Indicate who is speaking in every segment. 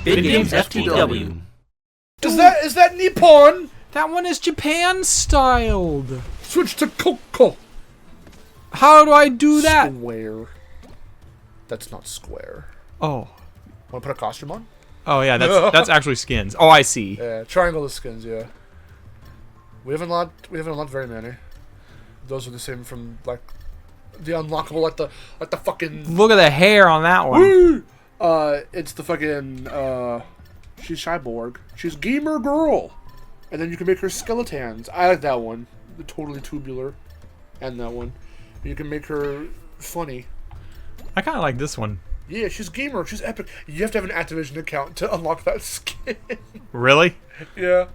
Speaker 1: VidGamesFTW.
Speaker 2: Is that Nippon?
Speaker 3: That one is Japan styled.
Speaker 2: Switch to Coco.
Speaker 3: How do I do that?
Speaker 2: Square. That's not square.
Speaker 3: Oh.
Speaker 2: Want to put a costume on?
Speaker 3: Oh yeah, that's actually skins. Oh, I see.
Speaker 2: Yeah, triangle of skins. Yeah. We haven't unlocked very many. Those are the same from like the unlockable, like the fucking.
Speaker 3: Look at the hair on that one.
Speaker 2: Woo! It's the fucking she's Cyborg. She's gamer girl, and then you can make her skeletons. I like that one, the totally tubular, and that one. You can make her funny.
Speaker 3: I kind of like this one.
Speaker 2: Yeah, she's gamer. She's epic. You have to have an Activision account to unlock that skin.
Speaker 3: Really?
Speaker 2: Yeah.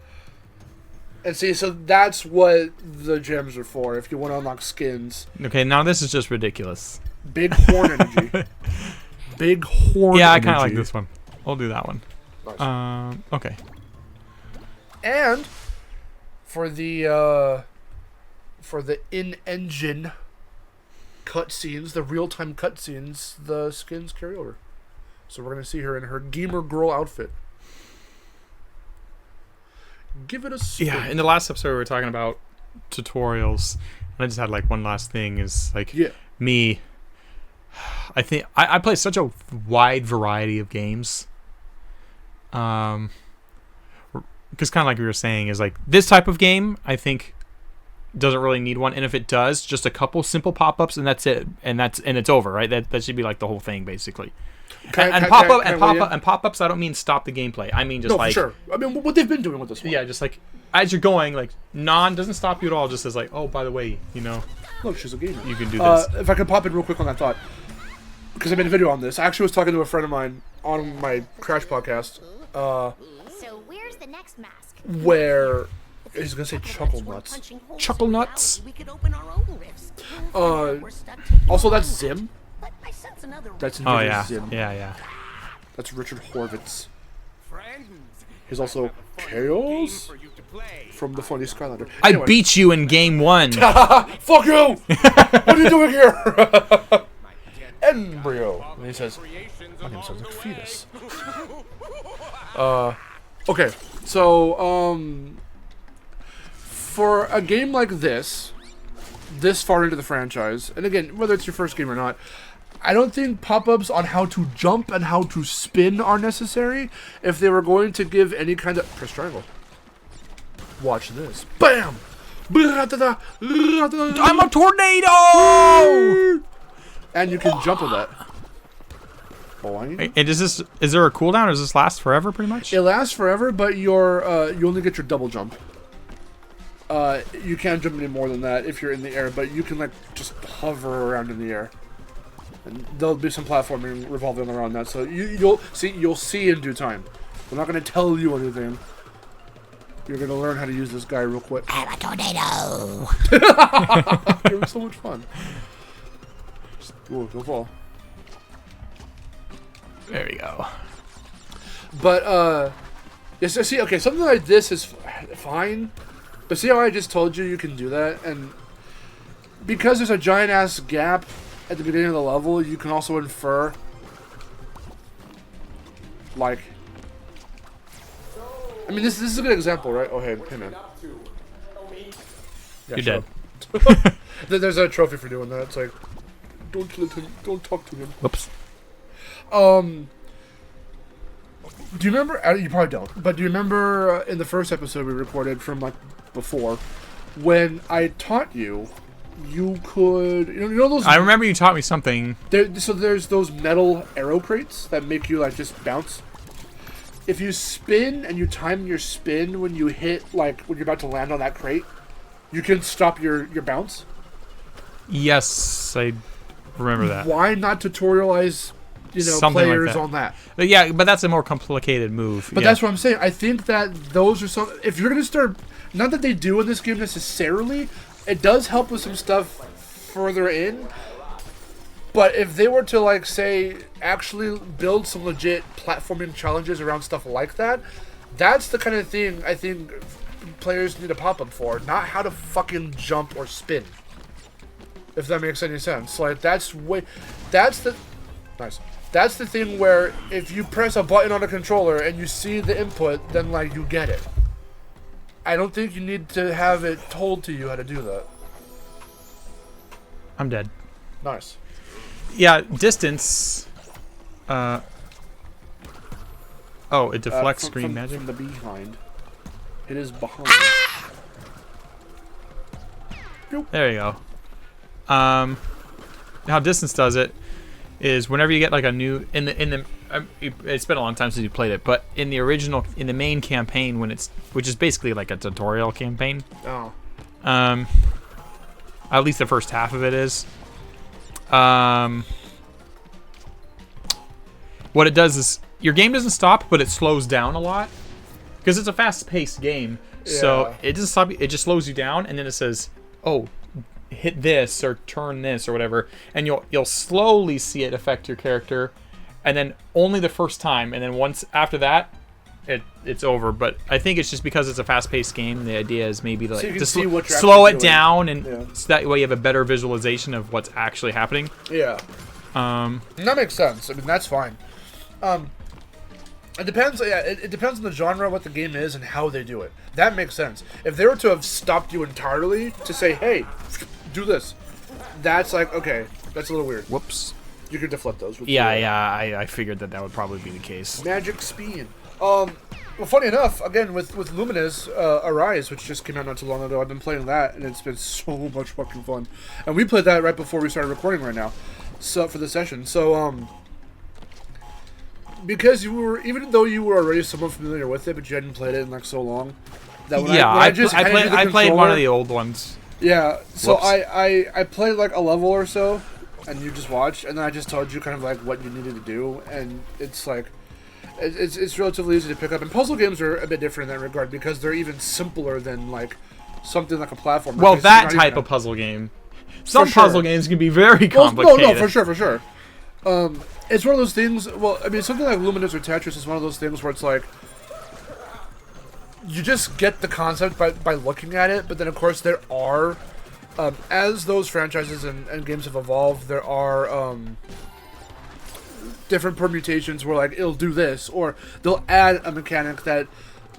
Speaker 2: And see, so that's what the gems are for. If you want to unlock skins.
Speaker 3: Okay, now this is just ridiculous.
Speaker 2: Big horn energy. Big horn energy.
Speaker 3: Yeah, I kind of like this one. We'll do that one.
Speaker 2: Nice.
Speaker 3: Okay.
Speaker 2: And for the in-engine cutscenes, the real-time cutscenes, the skins carry over. So we're gonna see her in her gamer girl outfit. Give it a spin.
Speaker 3: Yeah, in the last episode we were talking about tutorials, and I just had like one last thing is like me. I think I play such a wide variety of games. Because kind of like we were saying is like this type of game I think doesn't really need one, and if it does, just a couple simple pop-ups and that's it, and it's over, right? That should be like the whole thing basically. And pop-ups I don't mean stop the gameplay. I mean just
Speaker 2: for sure. I mean what they've been doing with this one.
Speaker 3: Yeah, just like as you're going, like doesn't stop you at all, just as like, oh, by the way, you know,
Speaker 2: look, she's a gamer.
Speaker 3: You can do this.
Speaker 2: If I could pop in real quick on that thought, because I made a video on this. I actually was talking to a friend of mine on my Crash podcast.
Speaker 4: So where's the next mask?
Speaker 2: Where he's gonna say chuckle nuts.
Speaker 3: Chuckle nuts.
Speaker 4: We could open our own rifts.
Speaker 2: Also that's Zim. That's
Speaker 3: Zim. Yeah.
Speaker 2: That's Richard Horvitz. He's also Chaos from the Funny Skylander. Anyway.
Speaker 3: I beat you in game 1.
Speaker 2: Fuck you! What are you doing here? Embryo. And he says, my name sounds like fetus. Okay, so for a game like this far into the franchise, and again, whether it's your first game or not, I don't think pop-ups on how to jump and how to spin are necessary. If they were going to give any kind of... Press triangle. Watch this. BAM!
Speaker 3: I'm a tornado!
Speaker 2: And you can jump with that. Boing.
Speaker 3: And is there a cooldown, or does this last forever pretty much?
Speaker 2: It lasts forever, but you only get your double jump. You can't jump any more than that if you're in the air, but you can like just hover around in the air. And there'll be some platforming revolving around that, so you'll see in due time. We're not going to tell you anything. You're going to learn how to use this guy real quick.
Speaker 4: I'm a tornado.
Speaker 2: It was so much fun. Ooh, don't fall.
Speaker 3: There we go.
Speaker 2: But yes, see, okay, something like this is fine. But see how I just told you can do that, and because there's a giant ass gap at the beginning of the level, you can also infer, like, I mean, this is a good example, right? Oh, hey man. Yeah,
Speaker 3: You're dead.
Speaker 2: There's a trophy for doing that. It's like, don't let him, don't talk to him.
Speaker 3: Whoops.
Speaker 2: Do you remember? You probably don't. But do you remember in the first episode we recorded from like before, when I taught you, you could, you know those.
Speaker 3: I remember you taught me something.
Speaker 2: So there's those metal arrow crates that make you like just bounce. If you spin and you time your spin when you hit like when you're about to land on that crate, you can stop your bounce.
Speaker 3: Yes, I remember that.
Speaker 2: Why not tutorialize?
Speaker 3: Something
Speaker 2: players
Speaker 3: like that.
Speaker 2: on that.
Speaker 3: But yeah, but that's a more complicated move.
Speaker 2: But that's what I'm saying. I think that those are some. If you're gonna start, not that they do in this game necessarily, it does help with some stuff further in. But if they were to like say actually build some legit platforming challenges around stuff like that, that's the kind of thing I think players need a pop-up for, not how to fucking jump or spin. If that makes any sense. Like that's the nice. That's the thing where if you press a button on a controller and you see the input, then like you get it. I don't think you need to have it told to you how to do that.
Speaker 3: I'm dead.
Speaker 2: Nice.
Speaker 3: Yeah, distance. Oh, it deflects screen magic?
Speaker 2: From the behind. It is behind.
Speaker 3: There you go. How distance does it is whenever you get like a new it's been a long time since you played it, but in the main campaign which is basically like a tutorial campaign.
Speaker 2: Oh.
Speaker 3: At least the first half of it is. What it does is your game doesn't stop, but it slows down a lot because it's a fast-paced game. Yeah. So it doesn't stop. It just slows you down, and then it says, "Oh, hit this or turn this or whatever," and you'll slowly see it affect your character, and then only the first time, and then once after that, it's over. But I think it's just because it's a fast-paced game. The idea is maybe to, like, to slow it down, and so that way you have a better visualization of what's actually happening.
Speaker 2: Yeah. That makes sense. I mean, that's fine. It depends. Yeah, it depends on the genre, what the game is, and how they do it. That makes sense. If they were to have stopped you entirely to say, "Hey, do this," that's like, okay, that's a little weird.
Speaker 3: Whoops.
Speaker 2: You could deflect those.
Speaker 3: I figured that would probably be the case.
Speaker 2: Magic speed. Well, funny enough, again with Luminous Arise, which just came out not too long ago, I've been playing that, and it's been so much fucking fun. And we played that right before we started recording right now, so for the session. So because even though you were already somewhat familiar with it, but you hadn't played it in like so long. That when
Speaker 3: I played one of the old ones.
Speaker 2: Yeah, so I played like a level or so, and you just watched, and then I just told you kind of like what you needed to do, and it's like, it's relatively easy to pick up. And puzzle games are a bit different in that regard because they're even simpler than like something like a platformer.
Speaker 3: Well, that type of puzzle game. Some puzzle games can be very complicated.
Speaker 2: No, for sure. It's one of those things. Well, I mean, something like Luminous or Tetris is one of those things where it's like you just get the concept by looking at it, but then of course there are, as those franchises and games have evolved, there are different permutations where like it'll do this, or they'll add a mechanic that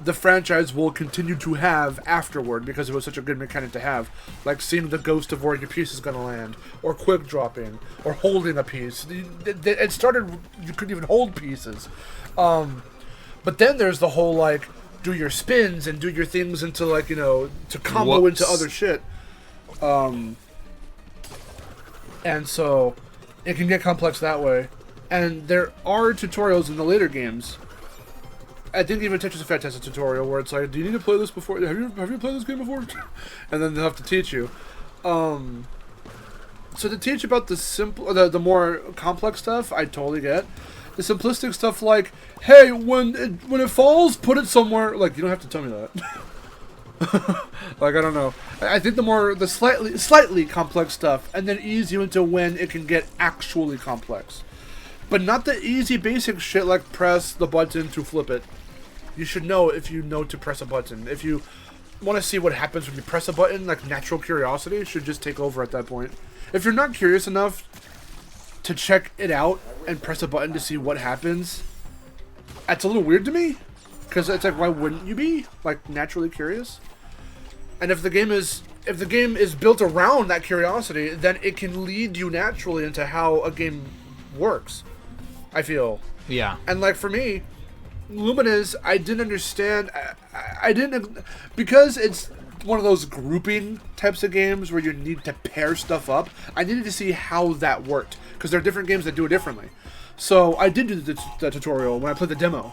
Speaker 2: the franchise will continue to have afterward because it was such a good mechanic to have, like seeing the ghost of where your piece is going to land, or quick dropping, or holding a piece. It started, you couldn't even hold pieces. But then there's the whole like do your spins and do your things into like, you know, to combo into other shit. And so it can get complex that way. And there are tutorials in the later games. I think even Tetris Effect has a tutorial where it's like, do you need to play this before? Have you played this game before? And then they'll have to teach you. So to teach about the more complex stuff, I totally get. The simplistic stuff like, hey, when it falls, put it somewhere. Like, you don't have to tell me that. Like, I don't know. I think the slightly complex stuff, and then ease you into when it can get actually complex. But not the easy basic shit like press the button to flip it. You should know if you know to press a button. If you want to see what happens when you press a button, like natural curiosity should just take over at that point. If you're not curious enough to check it out and press a button to see what happens, that's a little weird to me. Because it's like, why wouldn't you be like naturally curious? And if the game is built around that curiosity, then it can lead you naturally into how a game works, I feel.
Speaker 3: Yeah.
Speaker 2: And like for me, Luminous, I didn't understand. I didn't, because it's one of those grouping types of games where you need to pair stuff up. I needed to see how that worked because there are different games that do it differently. So I did do the tutorial when I played the demo,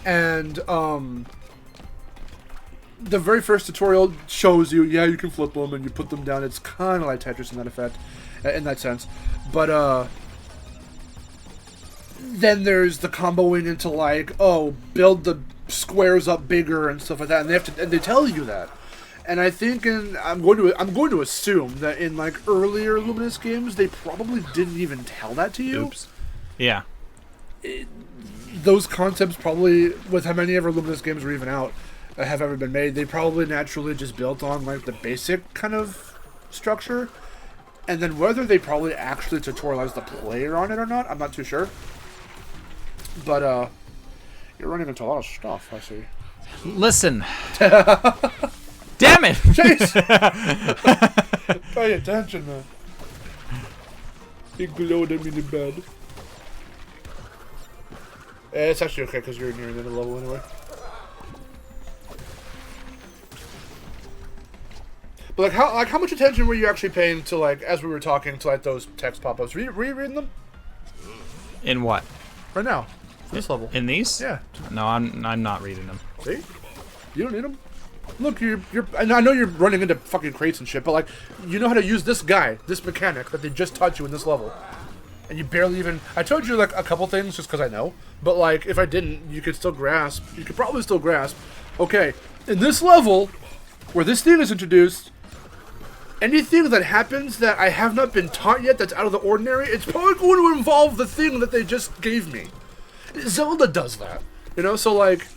Speaker 2: and the very first tutorial shows you, yeah, you can flip them and you put them down. It's kind of like Tetris in that effect, in that sense, but then there's the comboing into like, oh, build the squares up bigger and stuff like that, and they tell you that. And I think I'm going to assume that in like earlier Luminous games they probably didn't even tell that to you.
Speaker 3: Oops. Yeah.
Speaker 2: Those concepts probably, with how many ever Luminous games were even out, have ever been made, they probably naturally just built on like the basic kind of structure, and then whether they probably actually tutorialized the player on it or not, I'm not too sure. But you're running into a lot of stuff. I see.
Speaker 3: Listen. Damn it!
Speaker 2: Chase! Pay attention, man. He glowed at me in the bed. It's actually okay because you're nearing the end of the level anyway. But how much attention were you actually paying to, like, as we were talking, to like those text pop-ups? Were you reading them?
Speaker 3: In what?
Speaker 2: Right now, for this level.
Speaker 3: In these?
Speaker 2: Yeah.
Speaker 3: No, I'm not reading them.
Speaker 2: See? You don't need them. Look, you're. I know you're running into fucking crates and shit, but like, you know how to use this guy, this mechanic that they just taught you in this level, and you barely even. I told you like a couple things just because I know, but like, if I didn't, you could still grasp. You could probably still grasp. Okay, in this level, where this thing is introduced. Anything that happens that I have not been taught yet that's out of the ordinary, it's probably going to involve the thing that they just gave me. Zelda does that. You know, so like...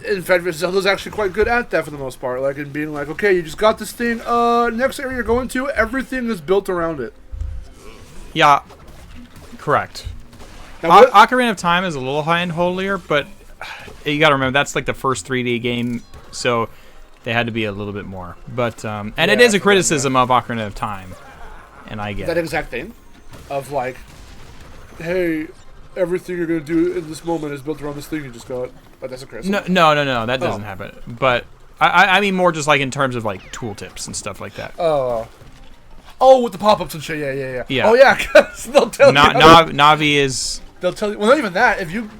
Speaker 2: In fact, Zelda's actually quite good at that for the most part. Like, in being like, okay, you just got this thing, next area you're going to, everything is built around it.
Speaker 3: Yeah. Correct.
Speaker 2: Now,
Speaker 3: Ocarina of Time is a little high-and-holier, but you gotta remember, that's like the first 3D game, so... They had to be a little bit more, but and it is a criticism of Ocarina of Time, and I get
Speaker 2: that exact thing, of like, hey, everything you're gonna do in this moment is built around this thing you just got. Like, that's a criticism.
Speaker 3: No, that doesn't happen. But I mean more just like in terms of like tooltips and stuff like that.
Speaker 2: Oh, with the pop-ups and shit. Yeah. Oh yeah, 'cause they'll tell you.
Speaker 3: Navi is.
Speaker 2: They'll tell you. Well, not even that. If you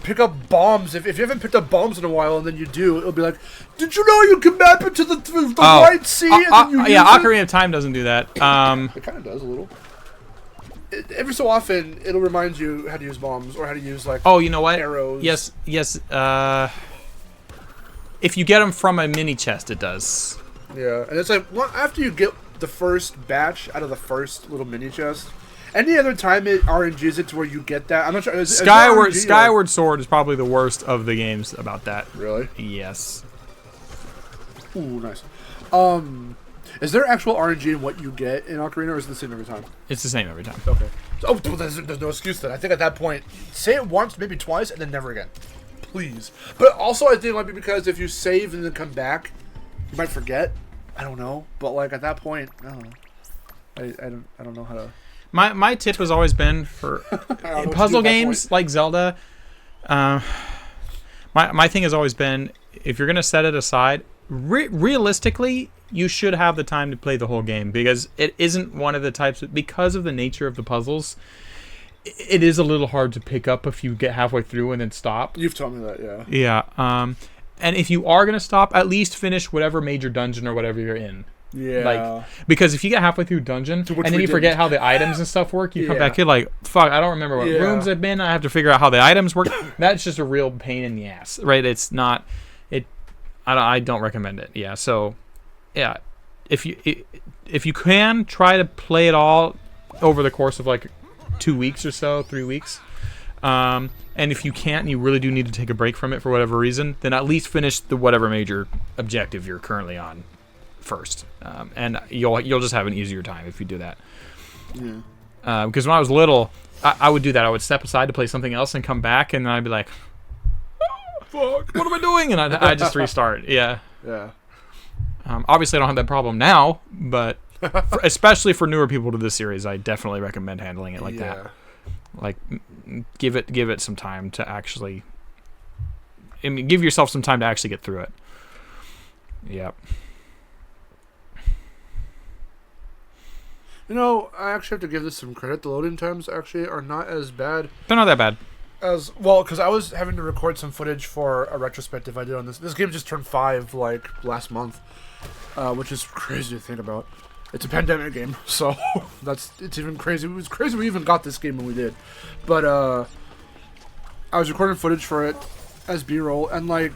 Speaker 2: pick up bombs, if you haven't picked up bombs in a while, and then you do, it'll be like, did you know you can map it to the right sea? And then you use
Speaker 3: Ocarina of Time doesn't do that.
Speaker 2: It kind of does a little. Every so often, it'll remind you how to use bombs or how to use like.
Speaker 3: Oh, you know what?
Speaker 2: Arrows.
Speaker 3: Yes. If you get them from a mini chest, it does.
Speaker 2: Yeah, and it's like after you get the first batch out of the first little mini chest. Any other time it RNGs it to where you get that, I'm not sure.
Speaker 3: Skyward Sword is probably the worst of the games about that.
Speaker 2: Really?
Speaker 3: Yes.
Speaker 2: Ooh, nice. Is there actual RNG in what you get in Ocarina, or is it the same every time?
Speaker 3: It's the same every time.
Speaker 2: Okay. So, there's no excuse then. I think at that point, say it once, maybe twice, and then never again. Please. But also, I think it might be because if you save and then come back, you might forget. I don't know. But like at that point, I don't know. I don't know how to.
Speaker 3: My tip has always been for puzzle games like Zelda. My thing has always been, if you're gonna set it aside, realistically, you should have the time to play the whole game, because it isn't one of the types because of the nature of the puzzles. It is a little hard to pick up if you get halfway through and then stop.
Speaker 2: You've told me that, yeah.
Speaker 3: Yeah. And if you are gonna stop, at least finish whatever major dungeon or whatever you're in.
Speaker 2: Yeah.
Speaker 3: Like, because if you get halfway through dungeon and then you forget how the items and stuff work, you come back here like, fuck, I don't remember what rooms I've been. I have to figure out how the items work. That's just a real pain in the ass, right? It's not. I don't recommend it. Yeah. So, yeah, if you can try to play it all over the course of like 2 weeks or so, 3 weeks. And if you can't and you really do need to take a break from it for whatever reason, then at least finish the whatever major objective you're currently on first, and you'll just have an easier time if you do that. Yeah. Because when I was little, I would do that. I would step aside to play something else and come back, and then I'd be like, oh, "Fuck, what am I doing?" And I just restart. Yeah.
Speaker 2: Yeah.
Speaker 3: Obviously, I don't have that problem now, but especially for newer people to this series, I definitely recommend handling it like that. Like, give it some time to actually. I mean, give yourself some time to actually get through it. Yep.
Speaker 2: You know, I actually have to give this some credit. The loading times actually are not as bad.
Speaker 3: They're not that bad.
Speaker 2: As well, because I was having to record some footage for a retrospective I did on this. This game just turned 5 like last month, which is crazy to think about. It's a pandemic game, so it's even crazy. It was crazy we even got this game when we did. But I was recording footage for it as B-roll, and like,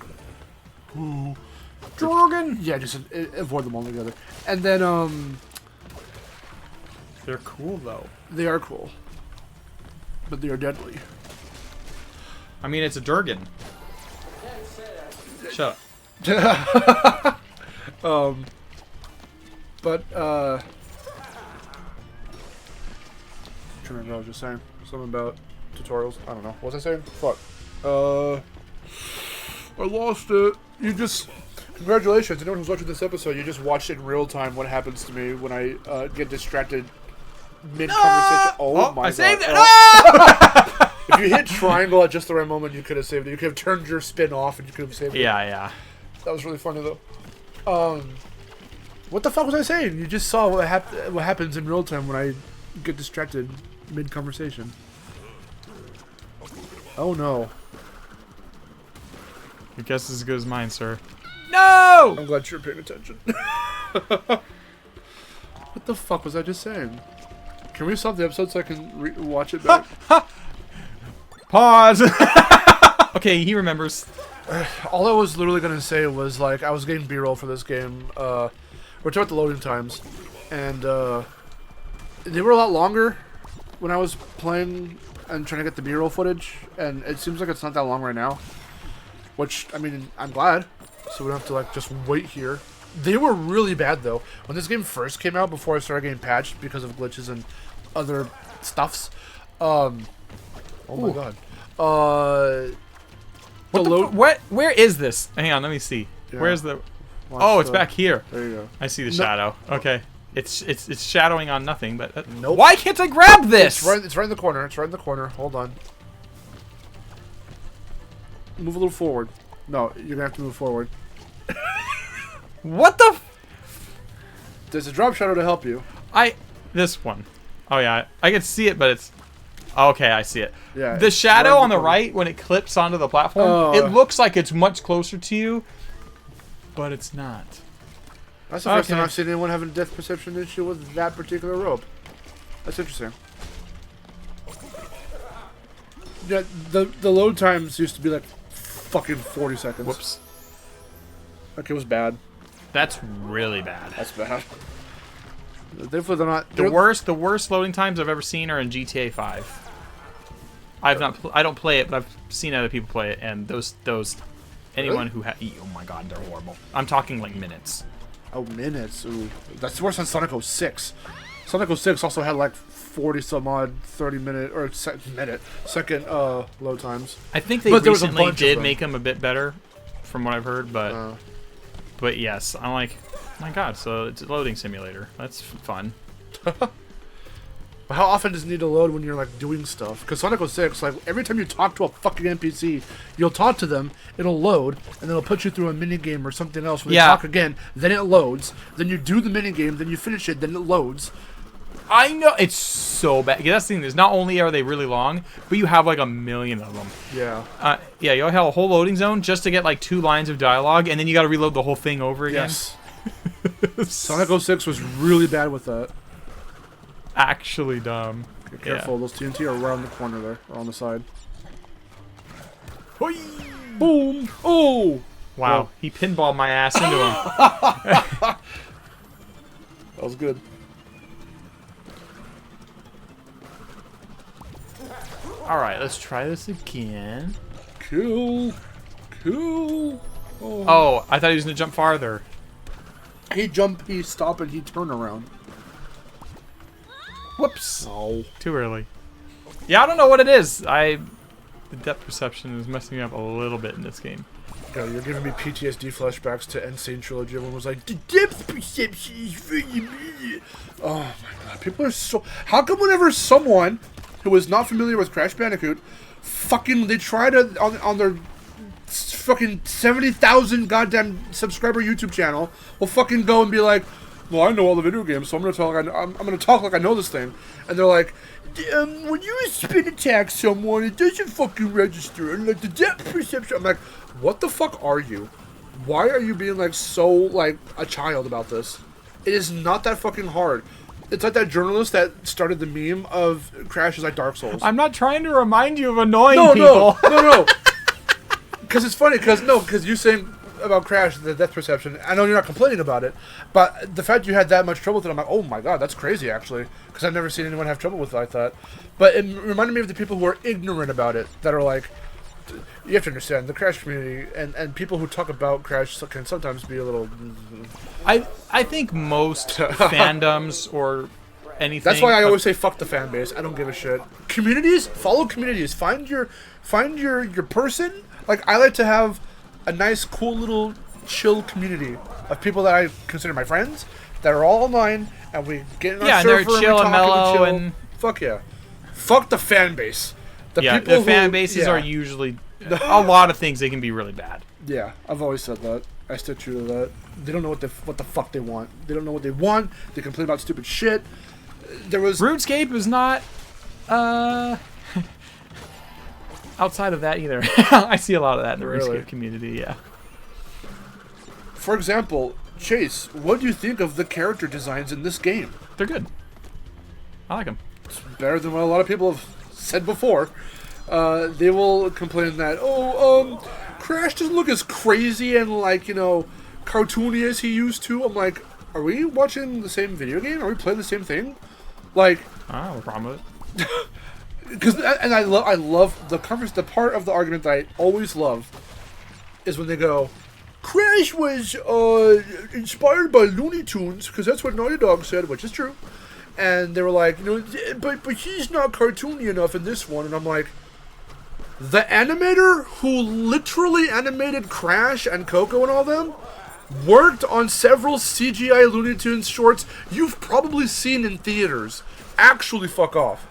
Speaker 3: Jorgen.
Speaker 2: Yeah, just avoid them all together. And then
Speaker 3: they're cool though.
Speaker 2: They are cool, but they are deadly.
Speaker 3: I mean, it's a Durgan. Shut
Speaker 2: up. But I'm trying to remember what I was just saying. Something about tutorials. I don't know. What was I saying? Fuck. I lost it. You just... Congratulations. Anyone who's watching this episode, you just watched in real time what happens to me when I get distracted mid-conversation. Oh my god. I saved it! If you hit triangle at just the right moment, you could have saved it. You could have turned your spin off and you could have saved it.
Speaker 3: Yeah.
Speaker 2: That was really funny, though. What the fuck was I saying? You just saw what happens in real time when I get distracted mid-conversation. Oh, no.
Speaker 3: Your guess is as good as mine, sir. No!
Speaker 2: I'm glad you're paying attention. What the fuck was I just saying? Can we stop the episode so I can watch it back?
Speaker 3: Pause! Okay, he remembers.
Speaker 2: All I was literally going to say was, like, I was getting B-roll for this game. We're talking about the loading times. And, they were a lot longer when I was playing and trying to get the B-roll footage. And it seems like it's not that long right now. Which, I mean, I'm glad. So we don't have to, like, just wait here. They were really bad, though. When this game first came out, before I started getting patched because of glitches and other stuffs. Oh my god.
Speaker 3: Where is this? Hang on, let me see. Yeah. Where's the... Oh, it's back here.
Speaker 2: There you go.
Speaker 3: I see the shadow. Okay. It's shadowing on nothing, but...
Speaker 2: Nope.
Speaker 3: Why can't I grab this?
Speaker 2: It's right in the corner. It's right in the corner. Hold on. Move a little forward. No, you're gonna have to move forward.
Speaker 3: What the...
Speaker 2: There's a drop shadow to help you.
Speaker 3: This one. Oh, yeah. I can see it, but it's... Okay, I see it.
Speaker 2: Yeah.
Speaker 3: The shadow on the right, when it clips onto the platform, it looks like it's much closer to you, but it's not.
Speaker 2: That's the first time I've seen anyone having a depth perception issue with that particular rope. That's interesting. Yeah, the load times used to be like fucking 40 seconds.
Speaker 3: Whoops.
Speaker 2: Like, it was bad.
Speaker 3: That's really bad.
Speaker 2: That's bad. Thankfully, they're not...
Speaker 3: The worst loading times I've ever seen are in GTA 5. I don't play it, but I've seen other people play it, and those anyone who oh my god, they're horrible. I'm talking like minutes.
Speaker 2: Oh, minutes. Ooh. That's worse than Sonic 06. Sonic 06 also had like 40 some odd 30-minute or second load times.
Speaker 3: I think they recently did make them a bit better, from what I've heard, but yes, I'm like, oh my god, so it's a loading simulator. That's fun.
Speaker 2: How often does it need to load when you're like doing stuff? Because Sonic 06, like every time you talk to a fucking NPC, you'll talk to them, it'll load, and then it'll put you through a minigame or something else. When you talk again, then it loads. Then you do the minigame, then you finish it, then it loads.
Speaker 3: I know, it's so bad. Yeah, that's the thing is, not only are they really long, but you have like a million of them.
Speaker 2: Yeah.
Speaker 3: Yeah, you'll have a whole loading zone just to get like 2 lines of dialogue, and then you got to reload the whole thing over again.
Speaker 2: Yes. Sonic 06 was really bad with that.
Speaker 3: Actually dumb.
Speaker 2: Be careful, those TNT are right on the corner there, or on the side.
Speaker 3: Hoi!
Speaker 2: Boom! Oh!
Speaker 3: Wow,
Speaker 2: Whoa.
Speaker 3: he pinballed my ass into him.
Speaker 2: That was good.
Speaker 3: Alright, let's try this again.
Speaker 2: Cool. Cool.
Speaker 3: Oh, I thought he was going to jump farther.
Speaker 2: He'd jump, he'd stop, and he'd turn around.
Speaker 3: Whoops.
Speaker 2: Oh.
Speaker 3: Too early. Yeah, I don't know what it is. The depth perception is messing me up a little bit in this game.
Speaker 2: God, you're giving me PTSD flashbacks to Insane Trilogy. Everyone was like, the depth perception is really... Oh my god, people are so... How come whenever someone who is not familiar with Crash Bandicoot, they try to, on their fucking 70,000 goddamn subscriber YouTube channel, will fucking go and be like, well, I know all the video games, so I'm gonna talk like I know this thing. And they're like, when you spin attack someone, it doesn't fucking register, and like the depth perception. I'm like, what the fuck are you? Why are you being like so like a child about this? It is not that fucking hard. It's like that journalist that started the meme of Crash is like Dark Souls.
Speaker 3: I'm not trying to remind you of annoying people.
Speaker 2: No. Because it's funny, because you saying about Crash, the depth perception, I know you're not complaining about it, but the fact you had that much trouble with it, I'm like, oh my god, that's crazy, actually. Because I've never seen anyone have trouble with it like that. But it reminded me of the people who are ignorant about it, that are like, you have to understand, the Crash community, and people who talk about Crash can sometimes be a little...
Speaker 3: I think most fandoms or anything.
Speaker 2: That's why I always say fuck the fan base. I don't give a shit. Communities, follow communities. Find your person. Like, I like to have a nice, cool little chill community of people that I consider my friends that are all online, and we get in our server
Speaker 3: they're chill and mellow and
Speaker 2: fuck yeah. Fuck the fan base.
Speaker 3: The fan bases are usually a lot of things. They can be really bad.
Speaker 2: Yeah, I've always said that. I stick true to that. They don't know what the fuck they want. They don't know what they want. They complain about stupid shit. There was
Speaker 3: RuneScape is not outside of that either. I see a lot of that in the RuneScape community. Yeah.
Speaker 2: For example, Chase, what do you think of the character designs in this game?
Speaker 3: They're good. I like them.
Speaker 2: It's better than what a lot of people have said before. They will complain that, Crash doesn't look as crazy and, like, you know, cartoony as he used to. I'm like, are we watching the same video game? Are we playing the same thing? Like,
Speaker 3: I don't have a problem with it.
Speaker 2: Because, and I love the part of the argument that I always love is when they go, Crash was inspired by Looney Tunes, because that's what Naughty Dog said, which is true. And they were like, you know, but he's not cartoony enough in this one. And I'm like, the animator who literally animated Crash and Coco and all them worked on several CGI Looney Tunes shorts you've probably seen in theaters. Actually, fuck off.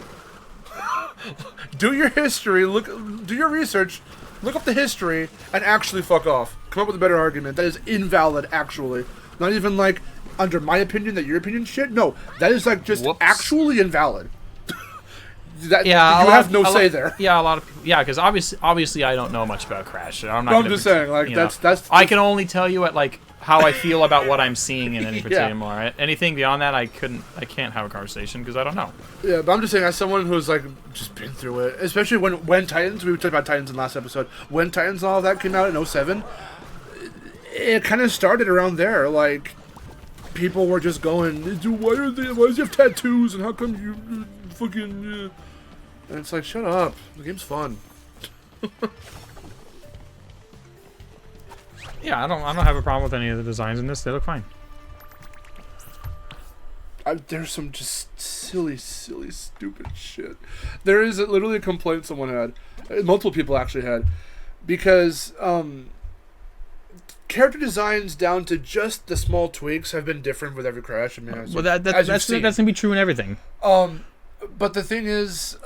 Speaker 2: Do your history, do your research, look up the history, and actually fuck off. Come up with a better argument. That is invalid, actually. Not even like under my opinion that your opinion shit. No, that is like just actually invalid. You have no say there.
Speaker 3: Yeah, a lot of people. Yeah, because obviously I don't know much about Crash. I'm not.
Speaker 2: No, I'm just saying, like that's.
Speaker 3: I can only tell you how I feel about what I'm seeing in any particular. Right? Anything beyond that, I can't have a conversation because I don't know.
Speaker 2: Yeah, but I'm just saying, as someone who's like just been through it, especially when Titans. We talked about Titans in the last episode. When Titans and all of that came out in 07, it kind of started around there. Like, people were just going, why does he have tattoos and how come you fucking. And it's like, shut up. The game's fun.
Speaker 3: Yeah, I don't have a problem with any of the designs in this. They look fine.
Speaker 2: There's some just silly, stupid shit. There is literally a complaint someone had. Multiple people actually had. Because character designs down to just the small tweaks have been different with every Crash. I mean,
Speaker 3: well, that's going to be true in everything.
Speaker 2: But the thing is,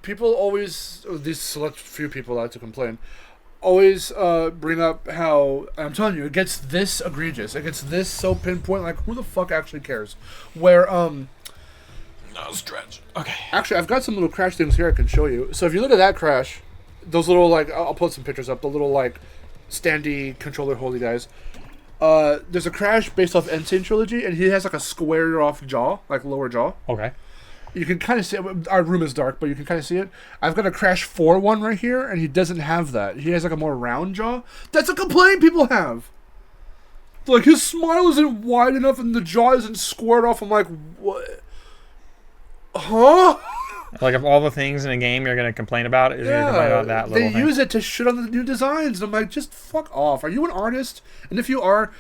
Speaker 2: people always, these select few people like to complain, always bring up how, I'm telling you, it gets this egregious. It gets this so pinpoint, like, who the fuck actually cares? Where,
Speaker 3: no stretch. Okay.
Speaker 2: Actually, I've got some little Crash things here I can show you. So if you look at that Crash, those little, like, I'll put some pictures up, the little, like, standy controller holdy guys. There's a Crash based off Insane Trilogy, and he has, like, a squared off jaw, like, lower jaw.
Speaker 3: Okay.
Speaker 2: You can kind of see it. Our room is dark, but you can kind of see it. I've got a Crash 4 one right here, and he doesn't have that. He has like a more round jaw. That's a complaint people have. Like, his smile isn't wide enough and the jaw isn't squared off. I'm like, what? Huh?
Speaker 3: Like, of all the things in a game you're going to complain about, you're going to complain about that little thing.
Speaker 2: They use it to shit on the new designs. And I'm like, just fuck off. Are you an artist? And if you are,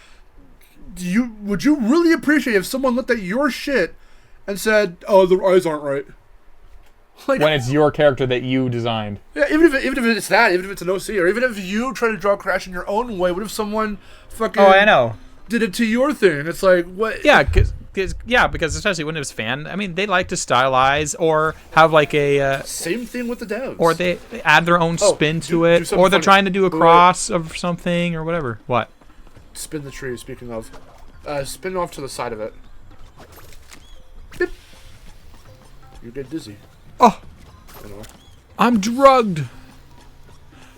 Speaker 2: would you really appreciate if someone looked at your shit and said, "Oh, the eyes aren't right"? Like,
Speaker 3: when it's your character that you designed.
Speaker 2: Yeah, even if it's that, even if it's an OC, or even if you try to draw Crash in your own way, what if someone fucking
Speaker 3: I know.
Speaker 2: did it to your thing? It's like, what?
Speaker 3: Yeah, because especially when it was fan, I mean, they like to stylize or have like a
Speaker 2: same thing with the devs,
Speaker 3: or they add their own spin to it, or they're trying to do a cross of something or whatever. What?
Speaker 2: Spin the tree. Speaking of, spin off to the side of it. Beep. You get dizzy.
Speaker 3: Oh,
Speaker 2: you know.
Speaker 3: I'm drugged.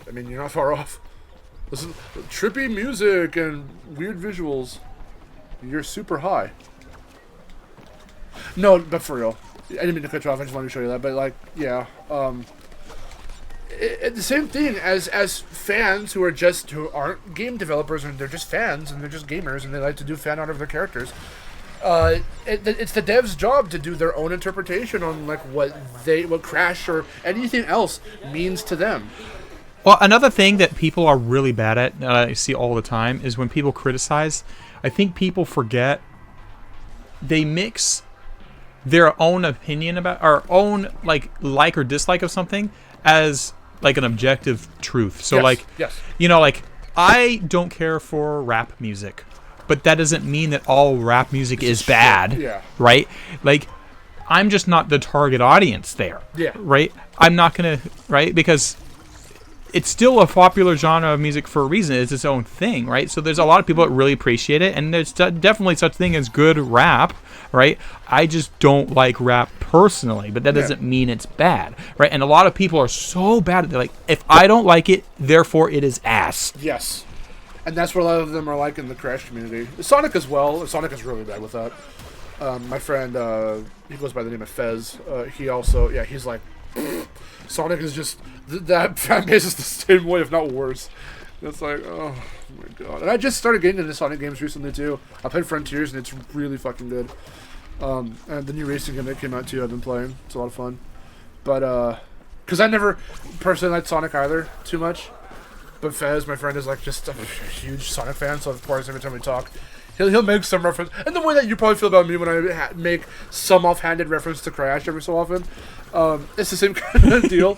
Speaker 2: I mean, you're not far off. Listen, trippy music and weird visuals. You're super high. No, but for real. I didn't mean to cut you off. I just wanted to show you that. But, like, yeah. The same thing as fans who aren't game developers, and they're just fans, and they're just gamers, and they like to do fan art of their characters. It's the dev's job to do their own interpretation on like what Crash or anything else means to them.
Speaker 3: Well, another thing that people are really bad at, I see all the time, is when people criticize. I think people forget they mix their own opinion about, or own like or dislike of something as like an objective truth. So
Speaker 2: yes.
Speaker 3: like I don't care for rap music, but that doesn't mean that all rap music is bad.
Speaker 2: Yeah.
Speaker 3: Right? Like I'm just not the target audience there.
Speaker 2: Yeah.
Speaker 3: Right? I'm not gonna, right? Because it's still a popular genre of music for a reason. It's its own thing, right? So there's a lot of people that really appreciate it, and there's definitely such thing as good rap, right? I just don't like rap personally, but that doesn't mean it's bad, right? And a lot of people are so bad at it. They're like, if I don't like it, therefore it is ass.
Speaker 2: Yes. And that's what a lot of them are like in the Crash community. Sonic as well. Sonic is really bad with that. My friend, he goes by the name of Fez. He also, he's like, Sonic is just, that fan base is the same way, if not worse. It's like, oh my god. And I just started getting into Sonic games recently too. I played Frontiers and it's really fucking good. And the new racing game that came out too, I've been playing. It's a lot of fun. But, because I never personally liked Sonic either too much. But Fez, my friend, is like just a huge Sonic fan, so of course every time we talk, he'll make some reference. And the way that you probably feel about me when I make some offhanded reference to Crash every so often, it's the same kind of deal.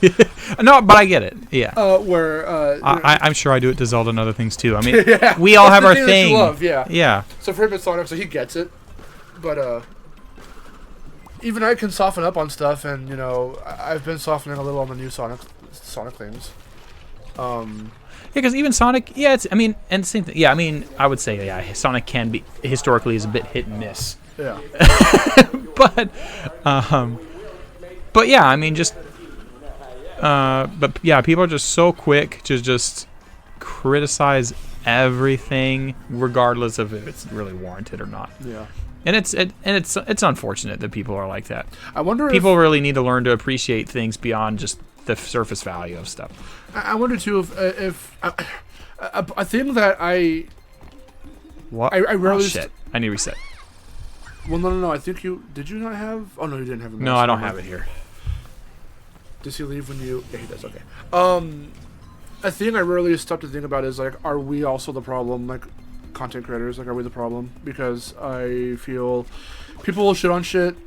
Speaker 3: No, but I get it. Yeah.
Speaker 2: I'm
Speaker 3: sure I do it to Zelda and other things too. I mean, we all have our thing.
Speaker 2: That you love, yeah.
Speaker 3: Yeah.
Speaker 2: So for him, it's Sonic, so he gets it. But even I can soften up on stuff, and you know, I've been softening a little on the new Sonic things.
Speaker 3: Yeah, because even Sonic, it's, I mean, and same thing. Yeah, I mean, I would say, Sonic can be, historically, is a bit hit and miss.
Speaker 2: Yeah.
Speaker 3: But yeah, I mean, just, but yeah, people are just so quick to just criticize everything, regardless of if it's really warranted or not.
Speaker 2: Yeah.
Speaker 3: And it's unfortunate that people are like that.
Speaker 2: I wonder if
Speaker 3: people really need to learn to appreciate things beyond just the surface value of stuff.
Speaker 2: I wonder too if a thing that I rarely
Speaker 3: shit. I need to reset.
Speaker 2: Well, no. I think did you not have? Oh no, you didn't have.
Speaker 3: No, I don't have it here.
Speaker 2: Does he leave when you? Yeah, he does. Okay. A thing I rarely stop to think about is like, are we also the problem? Like, content creators, like, are we the problem? Because I feel people will shit on shit.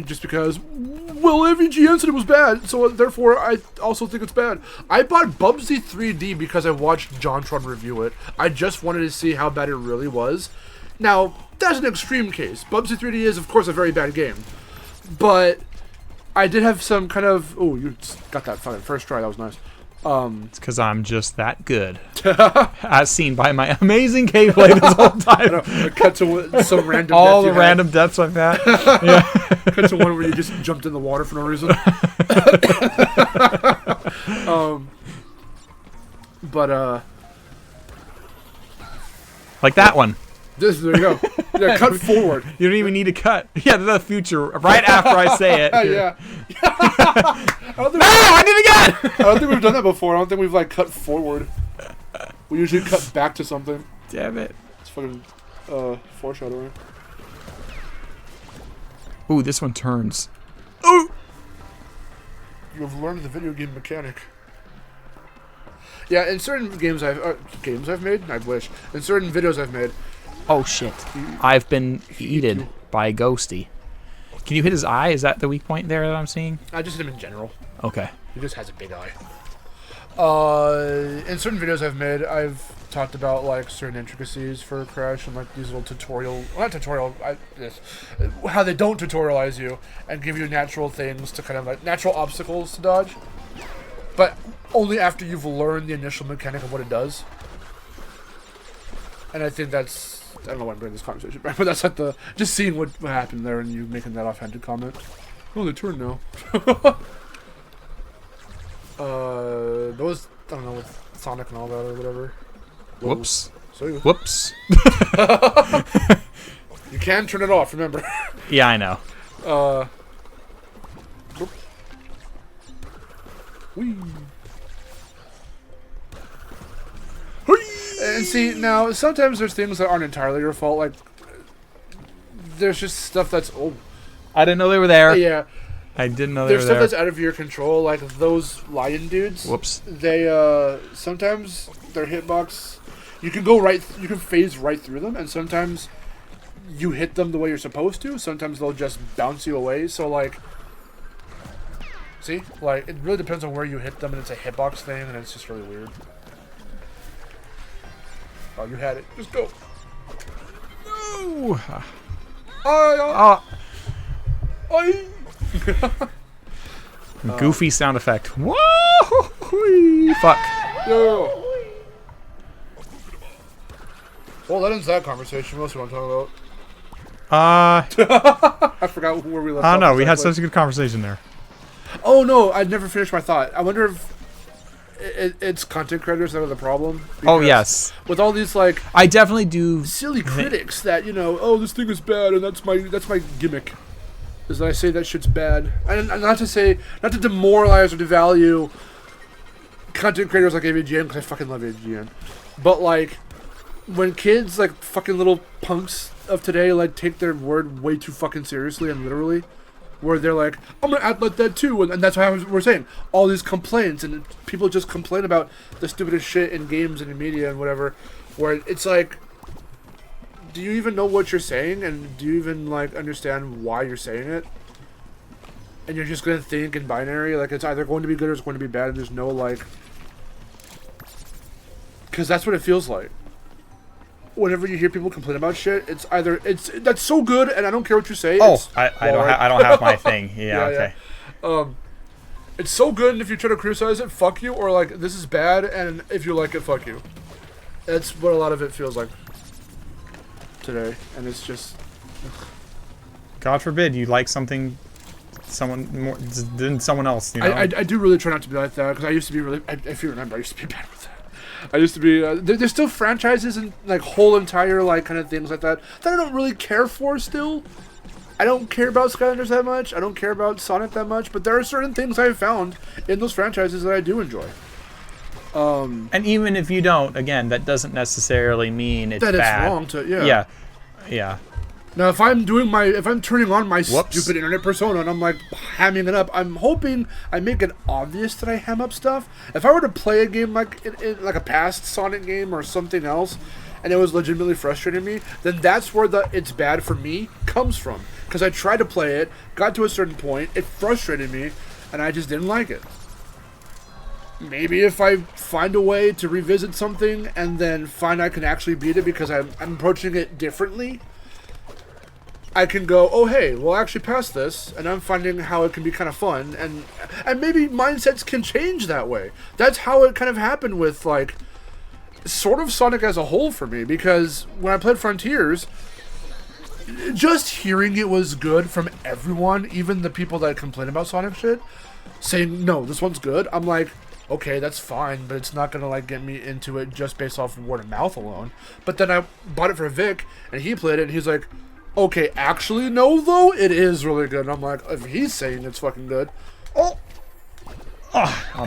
Speaker 2: Just because, well, MVGN said it was bad, so therefore I also think it's bad. I bought Bubsy 3D because I watched JonTron review it. I just wanted to see how bad it really was. Now, that's an extreme case. Bubsy 3D is, of course, a very bad game. But I did have some kind of... Oh, you got that fucking first try. That was nice.
Speaker 3: It's because I'm just that good. As seen by my amazing gameplay this whole time.
Speaker 2: I cut to some random
Speaker 3: all the random deaths I've had. Yeah.
Speaker 2: Cut to one where you just jumped in the water for no reason.
Speaker 3: Like that one.
Speaker 2: There you go. Yeah, cut forward.
Speaker 3: You don't even need to cut. Yeah, the future. Right after I say it.
Speaker 2: Yeah.
Speaker 3: I did it again!
Speaker 2: I don't think we've done that before. I don't think we've, like, cut forward. We usually cut back to something.
Speaker 3: Damn it.
Speaker 2: It's fucking, foreshadowing.
Speaker 3: Ooh, this one turns. Ooh!
Speaker 2: You have learned the video game mechanic. Yeah, in certain games I've made, I wish. In certain videos I've made.
Speaker 3: Oh shit! I've been eaten by Ghosty. Can you hit his eye? Is that the weak point there that I'm seeing?
Speaker 2: I just hit him in general.
Speaker 3: Okay.
Speaker 2: He just has a big eye. In certain videos I've made, I've talked about like certain intricacies for Crash and like these little how they don't tutorialize you and give you natural things to kind of like natural obstacles to dodge, but only after you've learned the initial mechanic of what it does. And I think that's, I don't know why I'm bringing this conversation back, but that's like just seeing what happened there and you making that offhanded comment. Oh, they turn now. Those, I don't know, with Sonic and all that or whatever.
Speaker 3: Whoops.
Speaker 2: So
Speaker 3: whoops.
Speaker 2: You can turn it off, remember.
Speaker 3: Yeah, I know.
Speaker 2: Whee. And see, now, sometimes there's things that aren't entirely your fault, like, there's just stuff that's,
Speaker 3: I didn't know they were there.
Speaker 2: Yeah.
Speaker 3: I didn't know they were there.
Speaker 2: There's stuff that's out of your control, like those lion dudes.
Speaker 3: Whoops.
Speaker 2: They, sometimes their hitbox, you can phase right through them, and sometimes you hit them the way you're supposed to. Sometimes they'll just bounce you away. So like, see, like it really depends on where you hit them, and it's a hitbox thing, and it's just really weird. Oh, you had it. Just go.
Speaker 3: No. Goofy sound effect. Whoa! Fuck.
Speaker 2: Yo. Well, that ends that conversation. What else do you want to talk about? I forgot where we left off.
Speaker 3: Oh no, we had such a good conversation there.
Speaker 2: Oh no, I'd never finished my thought. I wonder if it's content creators that are the problem.
Speaker 3: Oh yes.
Speaker 2: With all these like,
Speaker 3: I definitely do
Speaker 2: silly critics that oh, this thing is bad, and that's my gimmick. Is that I say that shit's bad, and not to demoralize or devalue content creators like AVGN, because I fucking love AVGN, but like when kids like fucking little punks of today like take their word way too fucking seriously and literally, where they're like, I'm gonna act like that too, and that's why we're saying all these complaints, and people just complain about the stupidest shit in games and in media and whatever, where it's like, do you even know what you're saying, and do you even like understand why you're saying it? And you're just gonna think in binary, like it's either going to be good or it's going to be bad, and there's no like, because that's what it feels like. Whenever you hear people complain about shit, it's either that's so good, and I don't care what you say.
Speaker 3: Oh, I don't have my thing. Yeah, okay.
Speaker 2: Yeah. It's so good, and if you try to criticize it, fuck you, or like this is bad, and if you like it, fuck you. That's what a lot of it feels like today, and it's just.
Speaker 3: God forbid you like something, someone more than someone else. You know?
Speaker 2: I do really try not to be like that, because I used to be really. If you remember, I used to be bad with that. I used to be. There's still franchises and like whole entire like kind of things like that I don't really care for. Still, I don't care about Skylanders that much. I don't care about Sonic that much. But there are certain things I've found in those franchises that I do enjoy.
Speaker 3: And even if you don't, again, that doesn't necessarily mean it's
Speaker 2: that
Speaker 3: bad.
Speaker 2: It's wrong to
Speaker 3: yeah.
Speaker 2: Now, if I'm turning on my stupid internet persona and I'm like hamming it up, I'm hoping I make it obvious that I ham up stuff. If I were to play a game like like a past Sonic game or something else, and it was legitimately frustrating me, then that's where the "it's bad for me" comes from. Because I tried to play it, got to a certain point, it frustrated me, and I just didn't like it. Maybe if I find a way to revisit something and then find I can actually beat it because I'm approaching it differently, I can go, oh hey, well I actually passed this, and I'm finding how it can be kind of fun, and maybe mindsets can change that way. That's how it kind of happened with like sort of Sonic as a whole for me, because when I played Frontiers, just hearing it was good from everyone, even the people that complain about Sonic shit, saying no, this one's good, I'm like, okay, that's fine, but it's not gonna like get me into it just based off of word of mouth alone. But then I bought it for Vic, and he played it, and he's like, okay, actually, no, though, it is really good. And I'm like, if he's saying it's fucking good, okay,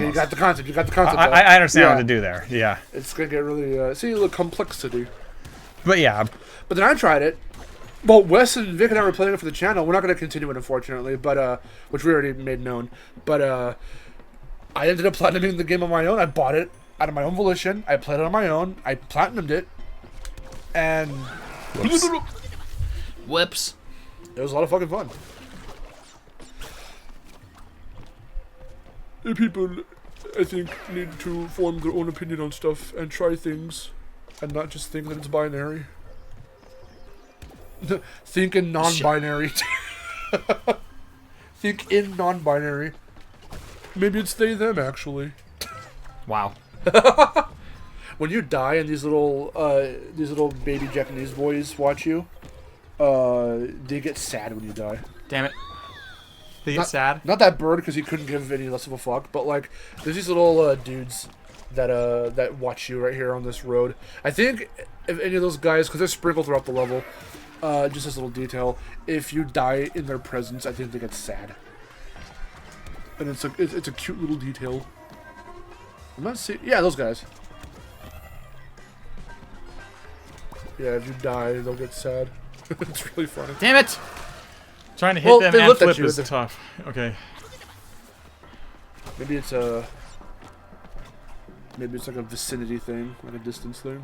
Speaker 2: you got the concept.
Speaker 3: I understand what to do there. Yeah,
Speaker 2: it's gonna get really see the complexity.
Speaker 3: But yeah,
Speaker 2: but then I tried it. Well, Wes and Vic and I were playing it for the channel. We're not gonna continue it, unfortunately, but which we already made known. But I ended up platinuming the game on my own. I bought it out of my own volition. I played it on my own. I platinumed it, and.
Speaker 3: Whoops.
Speaker 2: It was a lot of fucking fun. People, I think, need to form their own opinion on stuff and try things, and not just think that it's binary. Think in non-binary. Think in non-binary. Maybe it's they, them, actually.
Speaker 3: Wow.
Speaker 2: When you die and these little baby Japanese boys watch you, they get sad when you die.
Speaker 3: Damn it. They get sad?
Speaker 2: Not that bird, because he couldn't give any less of a fuck, but like, there's these little dudes that watch you right here on this road. I think if any of those guys, because they're sprinkled throughout the level, just this little detail, if you die in their presence, I think they get sad. And it's a cute little detail. I'm not seeing... Yeah, those guys. Yeah, if you die, they'll get sad. It's really funny.
Speaker 3: Damn it! Trying to hit them and flip is tough. Okay.
Speaker 2: Maybe it's like a vicinity thing, like a distance thing.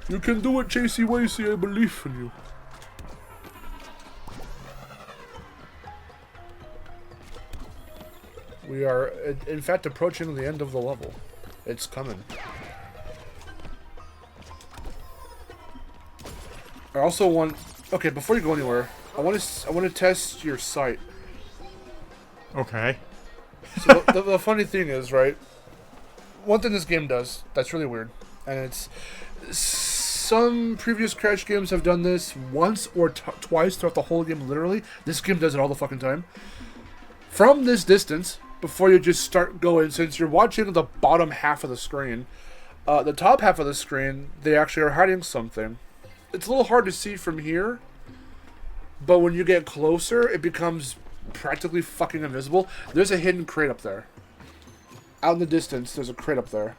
Speaker 2: You can do it, Chasey Wasey. I believe in you. We are, in fact, approaching the end of the level. It's coming. I also want... Okay, before you go anywhere, I want to test your sight.
Speaker 3: Okay.
Speaker 2: So the funny thing is, right? One thing this game does that's really weird, and it's... Some previous Crash games have done this once or twice throughout the whole game, literally. This game does it all the fucking time. From this distance, before you just start going, since you're watching the bottom half of the screen, the top half of the screen, they actually are hiding something. It's a little hard to see from here, but when you get closer, it becomes practically fucking invisible. There's a hidden crate up there. Out in the distance, there's a crate up there.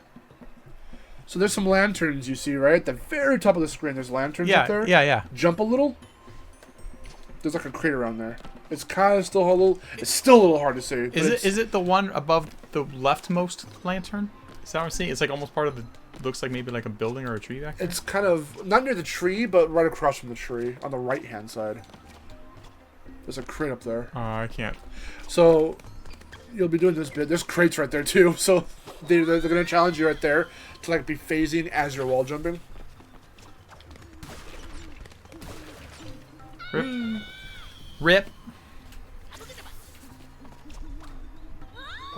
Speaker 2: So there's some lanterns you see, right? At the very top of the screen, there's lanterns up there.
Speaker 3: Yeah.
Speaker 2: Jump a little. There's like a crate around there. It's kind of still a little... It's still a little hard to see.
Speaker 3: Is it the one above the leftmost lantern? Is that what I'm seeing? It's like almost part of the... Looks like maybe like a building or a tree back there?
Speaker 2: It's kind of... Not near the tree, but right across from the tree. On the right-hand side. There's a crate up there.
Speaker 3: I can't.
Speaker 2: So... You'll be doing this bit. There's crates right there, too. So... They're going to challenge you right there to like be phasing as you're wall jumping.
Speaker 3: Rip.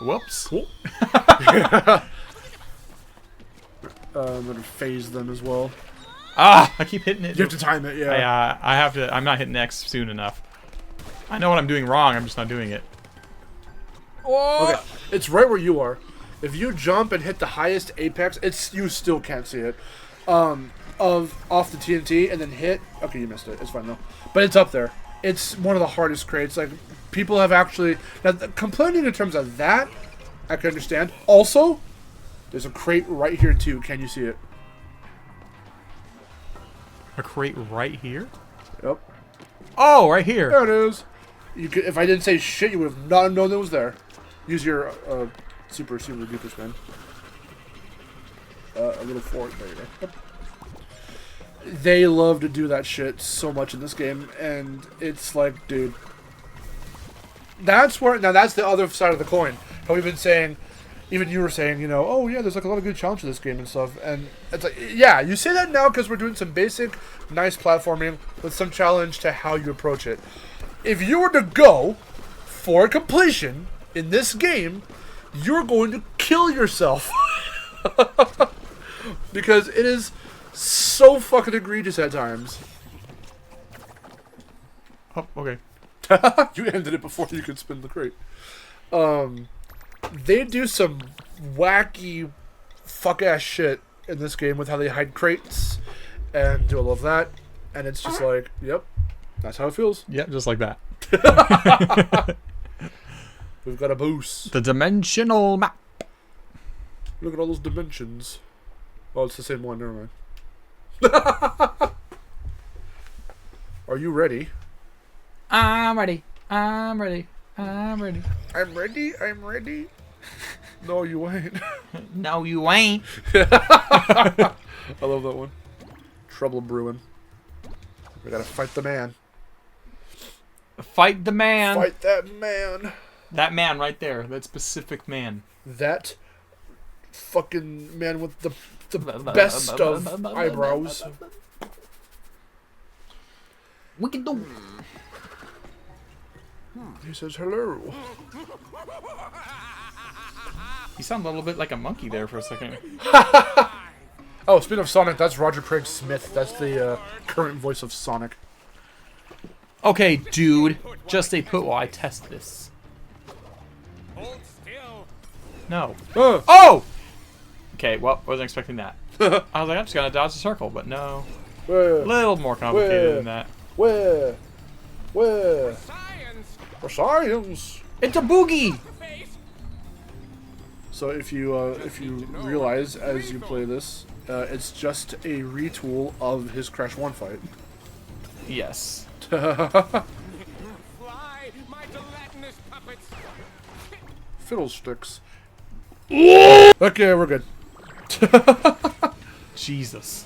Speaker 3: Whoops.
Speaker 2: I'm going to phase them as well.
Speaker 3: Ah! I keep hitting it.
Speaker 2: You have to time it, yeah.
Speaker 3: I have to... I'm not hitting X soon enough. I know what I'm doing wrong. I'm just not doing it.
Speaker 2: Okay. It's right where you are. If you jump and hit the highest apex, you still can't see it. Off the TNT and then hit. Okay, you missed it. It's fine though. But it's up there. It's one of the hardest crates. Like people have actually now complaining in terms of that, I can understand. Also, there's a crate right here too. Can you see it?
Speaker 3: A crate right here?
Speaker 2: Yep.
Speaker 3: Oh, right here.
Speaker 2: There it is. You could, if I didn't say shit, you would have not known it was there. Use your super duper spin. A little forward. There you go. Yep. They love to do that shit so much in this game, and it's like, dude. That's where now. That's the other side of the coin. How we've been saying, even you were saying, you know, oh yeah, there's like a lot of good challenges to this game and stuff, and it's like, yeah, you say that now because we're doing some basic, nice platforming with some challenge to how you approach it. If you were to go for completion in this game, you're going to kill yourself. Because it is so fucking egregious at times.
Speaker 3: Oh, okay.
Speaker 2: You ended it before you could spin the crate. They do some wacky fuck-ass shit in this game with how they hide crates and do all of that. And it's just like, yep, that's how it feels.
Speaker 3: Yep, just like that.
Speaker 2: We've got a boost.
Speaker 3: The dimensional map.
Speaker 2: Look at all those dimensions. Oh, it's the same one. Never mind. Are you ready?
Speaker 3: I'm ready. I'm ready. I'm ready.
Speaker 2: I'm ready. I'm ready. No, you ain't.
Speaker 3: No, you ain't.
Speaker 2: I love that one. Trouble brewing. We gotta fight the man.
Speaker 3: Fight the man.
Speaker 2: Fight that man.
Speaker 3: That man right there. That specific man.
Speaker 2: That fucking man with the best of eyebrows.
Speaker 3: We can do.
Speaker 2: He says hello.
Speaker 3: You sound a little bit like a monkey there for a second.
Speaker 2: Oh, speaking of Sonic, that's Roger Craig Smith. That's the current voice of Sonic.
Speaker 3: Okay, dude. Just stay put while I test this.
Speaker 1: Hold still.
Speaker 3: No.
Speaker 2: Oh!
Speaker 3: Oh! Okay, well, wasn't expecting that. I was like, I'm just gonna dodge the circle, but no. A
Speaker 2: Where?
Speaker 3: little more complicated
Speaker 2: Where?
Speaker 3: than that.
Speaker 2: Where?
Speaker 1: Science.
Speaker 2: For science.
Speaker 3: It's a boogie!
Speaker 1: Face.
Speaker 2: So if you realize as you play this, it's just a retool of his Crash 1 fight.
Speaker 3: Yes.
Speaker 1: Fly, my gelatinous puppets.
Speaker 2: Fiddlesticks. Okay, we're good.
Speaker 3: Jesus.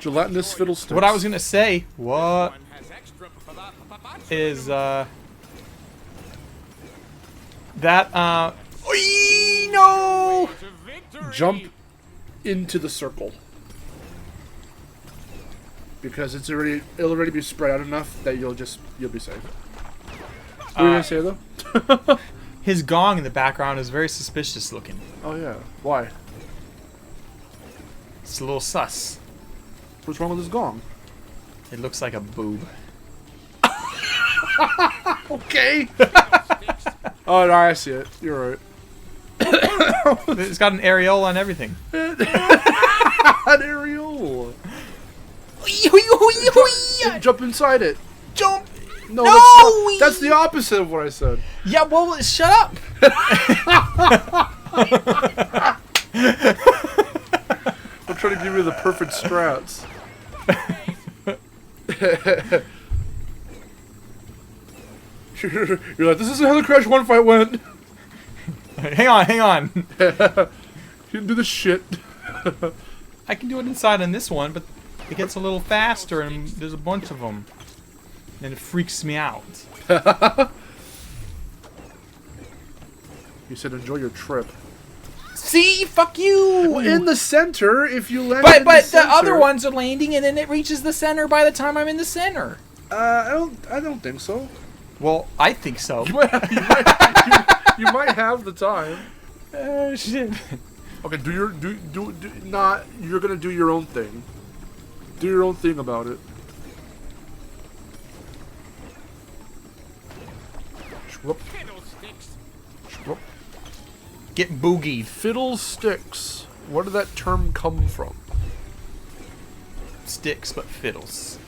Speaker 2: Gelatinous fiddlesticks.
Speaker 3: What I was gonna say, what
Speaker 1: One has extra
Speaker 3: is that Oy, no!
Speaker 1: to victory.
Speaker 2: Jump into the circle. Because it'll already be spread out enough that you'll be safe. What were you gonna say though?
Speaker 3: His gong in the background is very suspicious looking.
Speaker 2: Oh yeah. Why?
Speaker 3: It's a little sus.
Speaker 2: What's wrong with this gong?
Speaker 3: It looks like a boob.
Speaker 2: Okay. Oh no, I see it. You're right.
Speaker 3: It's got an areola and everything.
Speaker 2: An areola. Jump inside it.
Speaker 3: Jump!
Speaker 2: No,
Speaker 3: No!
Speaker 2: that's the opposite of what I said.
Speaker 3: Yeah, well, shut up!
Speaker 2: I'm trying to give you the perfect strats. You're like, this isn't how the Crash 1 fight went.
Speaker 3: Hang on.
Speaker 2: You didn't do the shit.
Speaker 3: I can do it inside on this one, but it gets a little faster and there's a bunch of them. And it freaks me out.
Speaker 2: You said enjoy your trip.
Speaker 3: See? Fuck you!
Speaker 2: Well, in the center, if you land in
Speaker 3: But the
Speaker 2: center,
Speaker 3: other ones are landing and then it reaches the center by the time I'm in the center.
Speaker 2: I don't think so.
Speaker 3: Well, I think so.
Speaker 2: You might have the time.
Speaker 3: Oh, shit.
Speaker 2: Okay, you're gonna do your own thing. Do your own thing about it. Shwhoop,
Speaker 1: Fiddlesticks.
Speaker 2: shwhoop.
Speaker 3: Get boogied.
Speaker 2: Fiddlesticks. Where did that term come from?
Speaker 3: Sticks, but fiddles.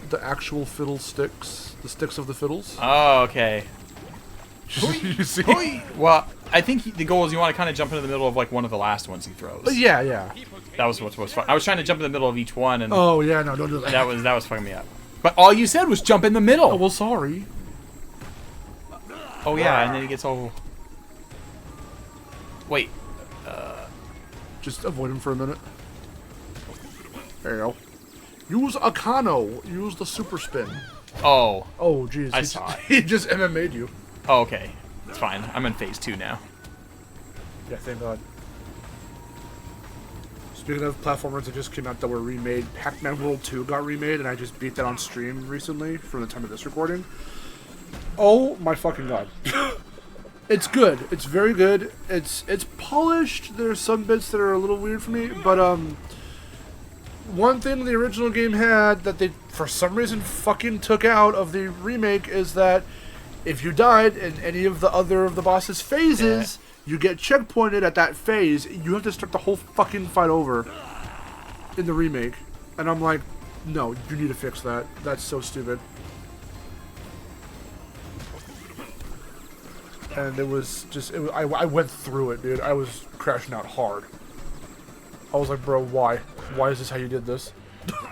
Speaker 2: The actual fiddlesticks? The sticks of the fiddles?
Speaker 3: Oh, okay.
Speaker 2: You see?
Speaker 3: Well, I think the goal is you want to kind of jump into the middle of like one of the last ones he throws.
Speaker 2: Yeah.
Speaker 3: That was what was fun. I was trying to jump in the middle of each one, and
Speaker 2: Oh yeah, no, don't do that.
Speaker 3: that was fucking me up. But all you said was jump in the middle.
Speaker 2: Oh well, sorry.
Speaker 3: Oh yeah, and then he gets all. Wait.
Speaker 2: Just avoid him for a minute. There you go. Use Akano. Use the super spin.
Speaker 3: Oh.
Speaker 2: Oh jeez.
Speaker 3: I saw it.
Speaker 2: He just MMA'd you.
Speaker 3: Oh, okay. It's fine. I'm in phase 2 now.
Speaker 2: Yeah, thank God. Speaking of platformers that just came out that were remade, Pac-Man World 2 got remade, and I just beat that on stream recently from the time of this recording. Oh my fucking God. It's good. It's very good. It's polished. There's some bits that are a little weird for me, but one thing the original game had that they for some reason fucking took out of the remake is that if you died in any of the boss's phases, you get checkpointed at that phase. You have to start the whole fucking fight over in the remake. And I'm like, no, you need to fix that. That's so stupid. And it was just, I went through it, dude. I was crashing out hard. I was like, bro, why? Why is this how you did this?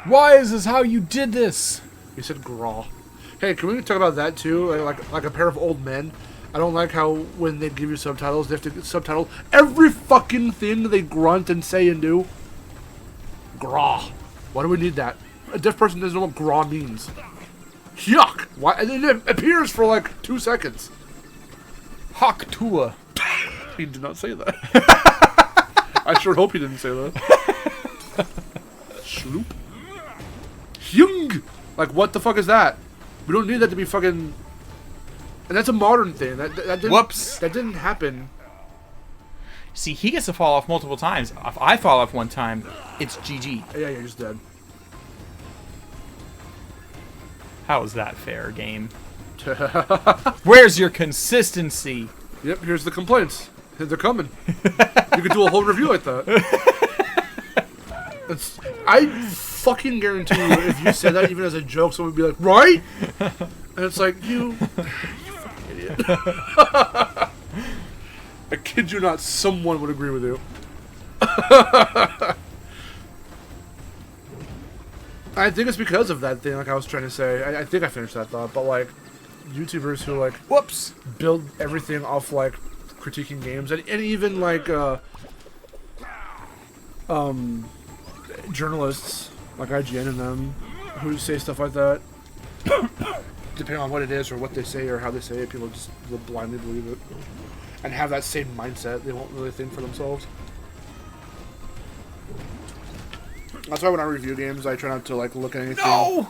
Speaker 3: Why is this how you did this?
Speaker 2: He said graw. Hey, can we talk about that too? Like a pair of old men. I don't like how when they give you subtitles, they have to subtitle every fucking thing they grunt and say and do. Graw. Why do we need that? A deaf person doesn't know what graw means. Yuck! Why? And it appears for like 2 seconds.
Speaker 3: Hawk Tua.
Speaker 2: He did not say that. I sure hope he didn't say that. Shloop. Hyung! Like, what the fuck is that? We don't need that to be fucking... And that's a modern thing. That didn't,
Speaker 3: Whoops.
Speaker 2: That didn't happen.
Speaker 3: See, he gets to fall off multiple times. If I fall off one time, it's GG.
Speaker 2: Yeah, you're just dead.
Speaker 3: How is that fair, game? Where's your consistency?
Speaker 2: Yep, here's the complaints. They're coming. You could do a whole review like that. I fucking guarantee you, if you said that even as a joke, someone would be like, right? And it's like, you fucking idiot. I kid you not, someone would agree with you. I think it's because of that thing, like I was trying to say. I think I finished that thought, but like, YouTubers who like
Speaker 3: Whoops.
Speaker 2: build everything off like critiquing games and even like journalists like IGN and them who say stuff like that. Depending on what it is or what they say or how they say it, people just will blindly believe it and have that same mindset. They won't really think for themselves. That's why when I review games, I try not to like look at anything. No!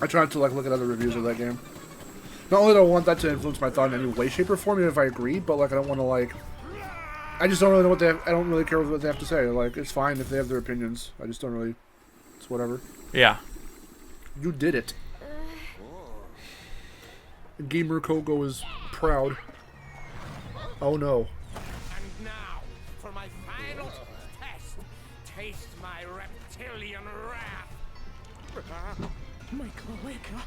Speaker 2: I try not to like look at other reviews of that game. Not only do I want that to influence my thought in any way, shape, or form, even if I agree, but like I don't want to like. I just don't really know what they have. I don't really care what they have to say. Like it's fine if they have their opinions. I just don't really. It's whatever.
Speaker 3: Yeah.
Speaker 2: You did it. Gamer Kogo is proud. Oh no.
Speaker 1: And now, for my final test. Taste my reptilian wrath. My cloaca.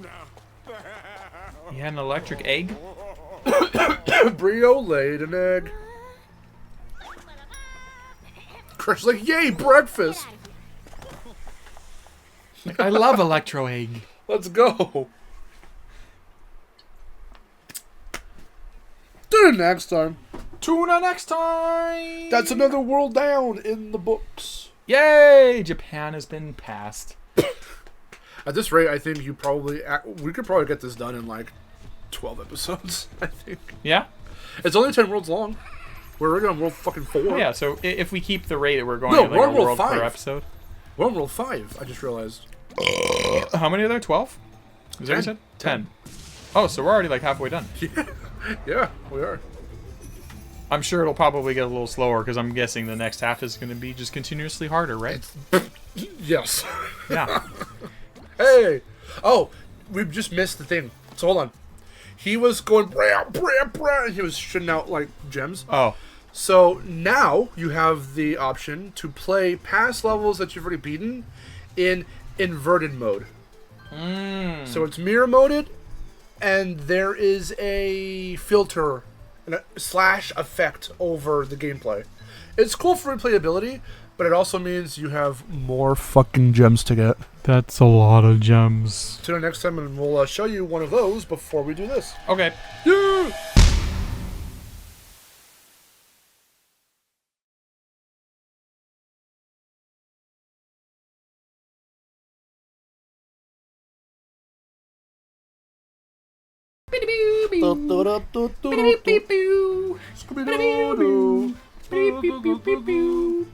Speaker 1: No.
Speaker 3: You had an electric egg?
Speaker 2: Brio laid an egg. Crush's like, yay, breakfast!
Speaker 3: Like, I love electro egg.
Speaker 2: Let's go. Tune next time.
Speaker 3: Tuna next time!
Speaker 2: That's another world down in the books.
Speaker 3: Yay! Japan has been passed.
Speaker 2: At this rate, I think we could probably get this done in like 12 episodes, I think.
Speaker 3: Yeah?
Speaker 2: It's only 10 worlds long. We're already on world fucking 4.
Speaker 3: Oh, yeah, so if we keep the rate that we're going
Speaker 2: No,
Speaker 3: at like
Speaker 2: we're
Speaker 3: a
Speaker 2: on world
Speaker 3: world
Speaker 2: 5.
Speaker 3: per episode.
Speaker 2: We're on world 5, I just realized.
Speaker 3: How many are there? 12? Is that what you said? 10. Oh, so we're already like halfway done.
Speaker 2: Yeah, we are.
Speaker 3: I'm sure it'll probably get a little slower because I'm guessing the next half is going to be just continuously harder, right?
Speaker 2: Yes.
Speaker 3: Yeah.
Speaker 2: Hey! Oh, we just missed the thing. So hold on. He was going brah, brah, brah, and he was shitting out like gems.
Speaker 3: Oh.
Speaker 2: So now you have the option to play past levels that you've already beaten in inverted mode. So it's mirror moded, and there is a filter and a slash effect over the gameplay. It's cool for replayability, but it also means you have more fucking gems to get.
Speaker 3: That's a lot of gems.
Speaker 2: Tune in next time, and we'll show you one of those before we do this.
Speaker 3: Okay.
Speaker 2: Yeah! Scooby-Doo.